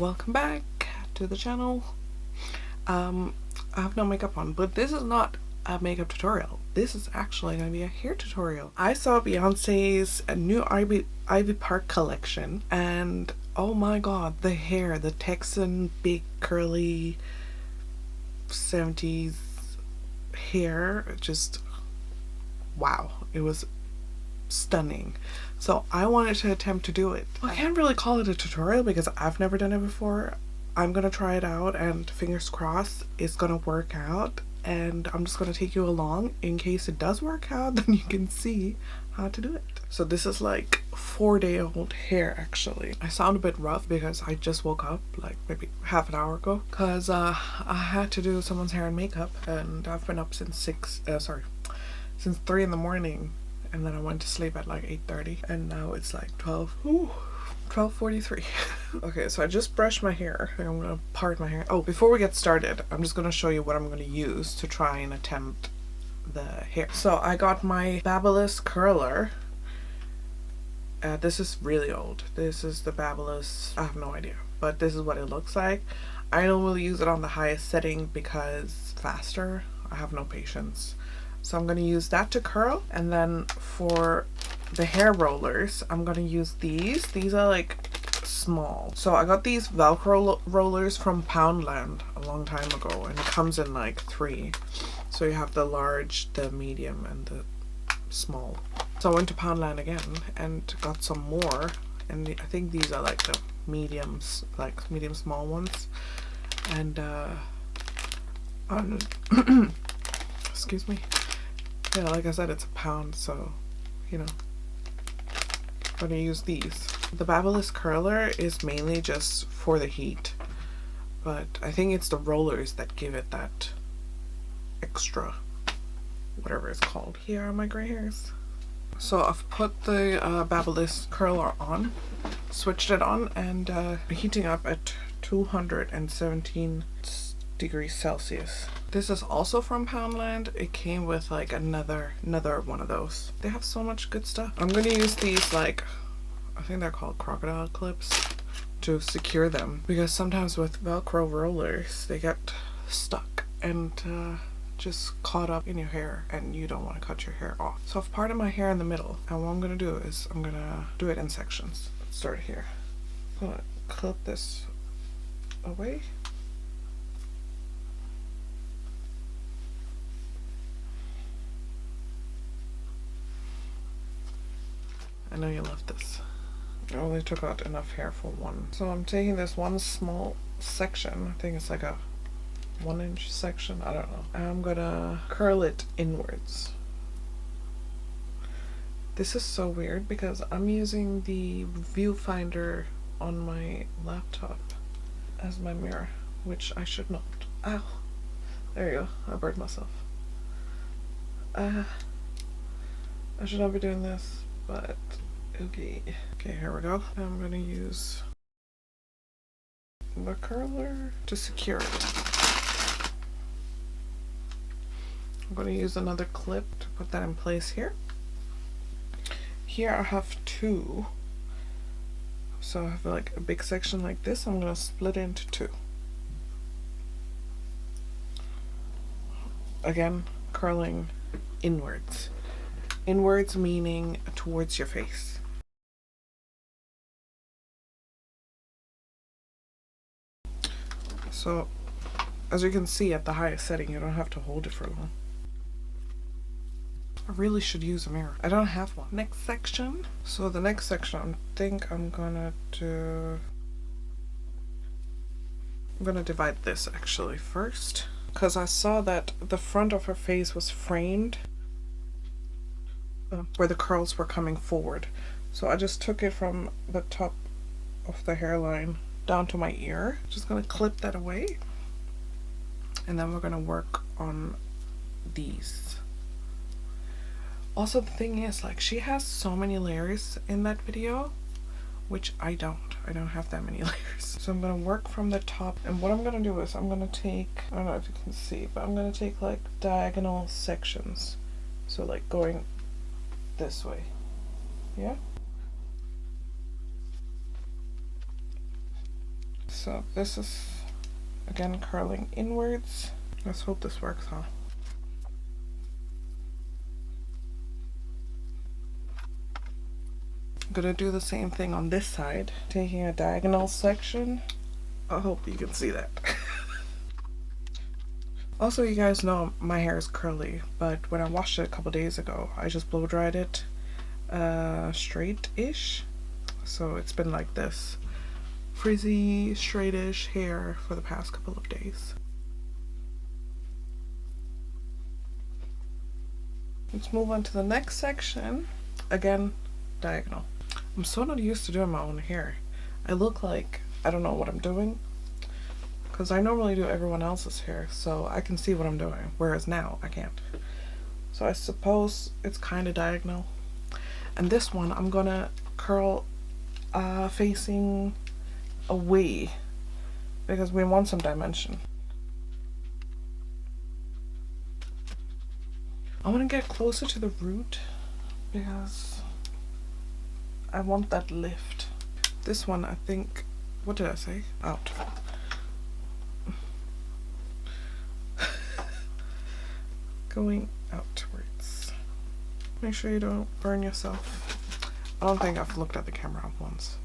welcome back to the channel. I have no makeup on, but this is not a makeup tutorial. This is actually going to be a hair tutorial. I saw Beyonce's new Ivy Park collection, and oh my god, the hair, the Texan big curly 70s hair, just wow, it was stunning. So I wanted to attempt to do it. I can't really call it a tutorial because I've never done it before. I'm gonna try it out and fingers crossed it's gonna work out, and I'm just gonna take you along in case it does work out. Then you can see how to do it. So this is like 4-day-old hair actually. I sound a bit rough because I just woke up like maybe half an hour ago because I had to do someone's hair and makeup, and I've been up since since 3 in the morning, and then I went to sleep at like 8:30, and now it's like 12:43. Okay, so I just brushed my hair. I'm gonna part my hair. Oh, before we get started, I'm just gonna show you what I'm gonna use to try and attempt the hair. So I got my Babyliss curler. This is really old. This is the Babyliss, I have no idea, but this is what it looks like. I don't really use it on the highest setting because faster. I have no patience. So I'm going to use that to curl, and then for the hair rollers, I'm going to use these. These are like small. So I got these Velcro rollers from Poundland a long time ago, and it comes in like 3. So you have the large, the medium, and the small. So I went to Poundland again and got some more, and I think these are like the mediums, like medium small ones. And excuse me. Yeah, like I said, it's a pound, so, you know, I'm gonna use these. The Babyliss curler is mainly just for the heat, but I think it's the rollers that give it that extra, whatever it's called. Here are my gray hairs. So I've put the Babyliss curler on, switched it on, and heating up at 217 degrees Celsius. This is also from Poundland. It came with like another one of those. They have so much good stuff. I'm gonna use these, like, I think they're called crocodile clips, to secure them, because sometimes with Velcro rollers they get stuck and just caught up in your hair, and you don't want to cut your hair off. So I've parted my hair in the middle, and what I'm gonna do is I'm gonna do it in sections. Let's start here. I'm gonna clip this away. I know you love this. I only took out enough hair for one. So I'm taking this one small section. I think it's like a 1-inch section. I don't know. I'm gonna curl it inwards. This is so weird because I'm using the viewfinder on my laptop as my mirror, which I should not. Ow. There you go. I burned myself. I should not be doing this, but okay. Okay, here we go. I'm gonna use the curler to secure it. I'm gonna use another clip to put that in place here. Here I have 2. So I have like a big section like this. I'm gonna split it into 2. Again, curling inwards. Inwards meaning towards your face. So, as you can see, at the highest setting, you don't have to hold it for long. I really should use a mirror. I don't have one. Next section. So the next section, I think I'm gonna divide this actually first, because I saw that the front of her face was framed where the curls were coming forward. So I just took it from the top of the hairline down to my ear. Just gonna clip that away, and then we're gonna work on these. Also, the thing is, like, she has so many layers in that video, which I don't have that many layers. So I'm gonna work from the top, and what I'm gonna do is I'm gonna take, I don't know if you can see, but I'm gonna take like diagonal sections, so like going this way. Yeah. So this is, again, curling inwards. Let's hope this works, huh? I'm gonna do the same thing on this side, taking a diagonal section. I hope you can see that. Also, you guys know my hair is curly, but when I washed it a couple days ago, I just blow dried it straight-ish. So it's been like this frizzy, straightish hair for the past couple of days. Let's move on to the next section. Again, diagonal. I'm so not used to doing my own hair. I look like I don't know what I'm doing, because I normally do everyone else's hair, so I can see what I'm doing, whereas now I can't. So I suppose it's kind of diagonal. And this one I'm gonna curl facing away, because we want some dimension. I want to get closer to the root because I want that lift. This one, I think, what did I say? Out. Going outwards. Make sure you don't burn yourself. I don't think I've looked at the camera once.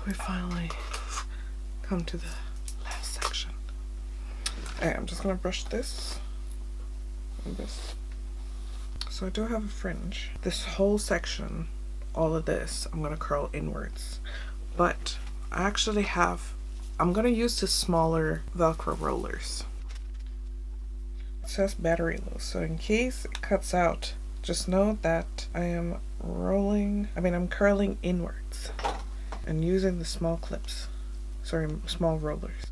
We finally come to the last section. Okay, I'm just gonna brush this and this. So I do have a fringe. This whole section, all of this, I'm gonna curl inwards. But I actually have, I'm gonna use the smaller Velcro rollers. It says battery low, so in case it cuts out, just know that I'm curling inwards and using the small clips. Sorry, small rollers.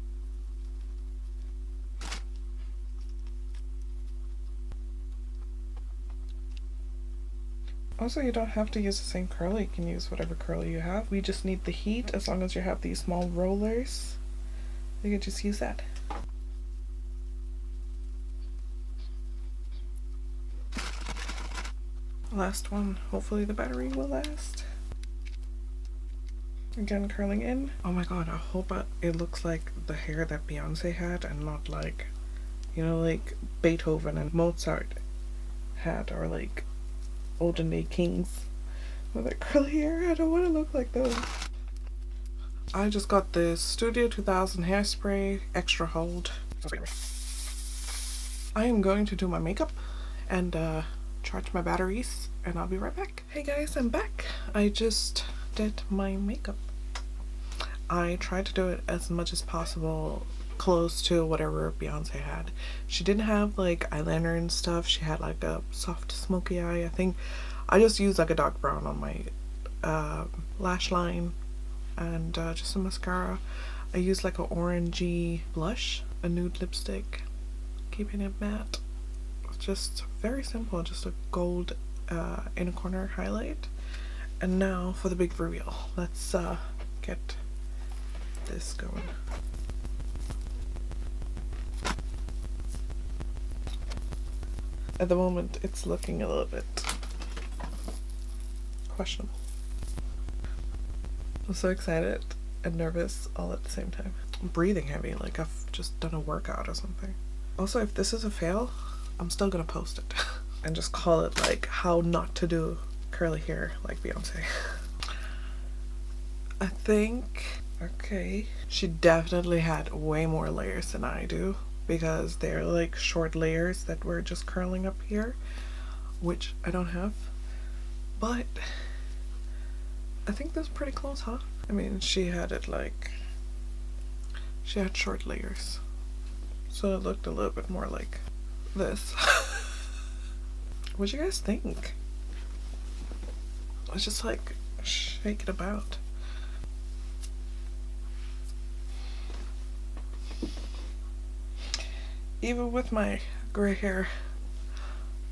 Also, you don't have to use the same curler. You can use whatever curler you have. We just need the heat. As long as you have these small rollers, you can just use that. Last one. Hopefully the battery will last. Again, curling in. Oh my god, I hope it looks like the hair that Beyonce had and not like, you know, like Beethoven and Mozart had, or like olden day kings with their curly hair. I don't want to look like those. I just got this Studio 2000 hairspray extra hold. I am going to do my makeup and charge my batteries, and I'll be right back. Hey guys, I'm back. I just did my makeup. I tried to do it as much as possible close to whatever Beyonce had. She didn't have like eyeliner and stuff. She had like a soft smoky eye. I think I just used like a dark brown on my lash line and just a mascara. I used like an orangey blush, a nude lipstick, keeping it matte. Just very simple, just a gold inner corner highlight. And now for the big reveal. Let's get this going. At the moment, it's looking a little bit questionable. I'm so excited and nervous all at the same time. I'm breathing heavy, like I've just done a workout or something. Also, if this is a fail, I'm still gonna post it and just call it like how not to do curly hair like Beyonce. I think, okay, she definitely had way more layers than I do, because they're like short layers that were just curling up here, which I don't have. But I think that's pretty close, huh? I mean, she had it like, she had short layers, so it looked a little bit more like this. What do you guys think? Let's just like shake it about. Even with my gray hair,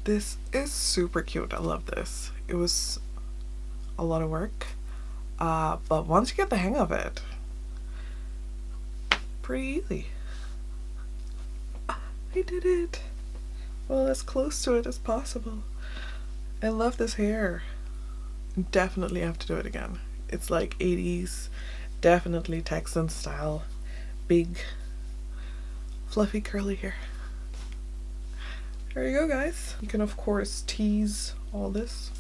this is super cute. I love this. It was a lot of work, but once you get the hang of it, pretty easy. I did it. Well, as close to it as possible. I love this hair. definitely have to do it again. It's like 80s, definitely Texan style, big fluffy curly hair. There you go, guys. You can of course tease all this,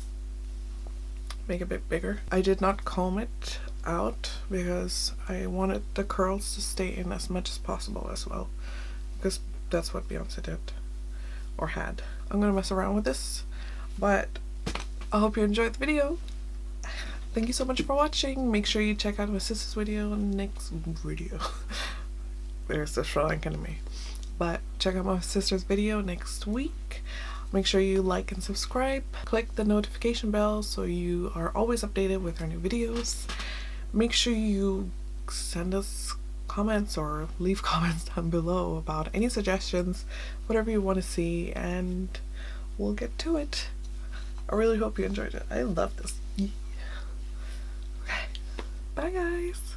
make it a bit bigger. I did not comb it out because I wanted the curls to stay in as much as possible as well, because that's what Beyonce did or had. I'm gonna mess around with this, but I hope you enjoyed the video. Thank you so much for watching. Make sure you check out my sister's video next video. There's the Sri Lankan in me. But check out my sister's video next week. Make sure you like and subscribe. Click the notification bell so you are always updated with our new videos. Make sure you send us comments or leave comments down below about any suggestions, whatever you want to see, and we'll get to it. I really hope you enjoyed it. I love this. Okay. Bye, guys.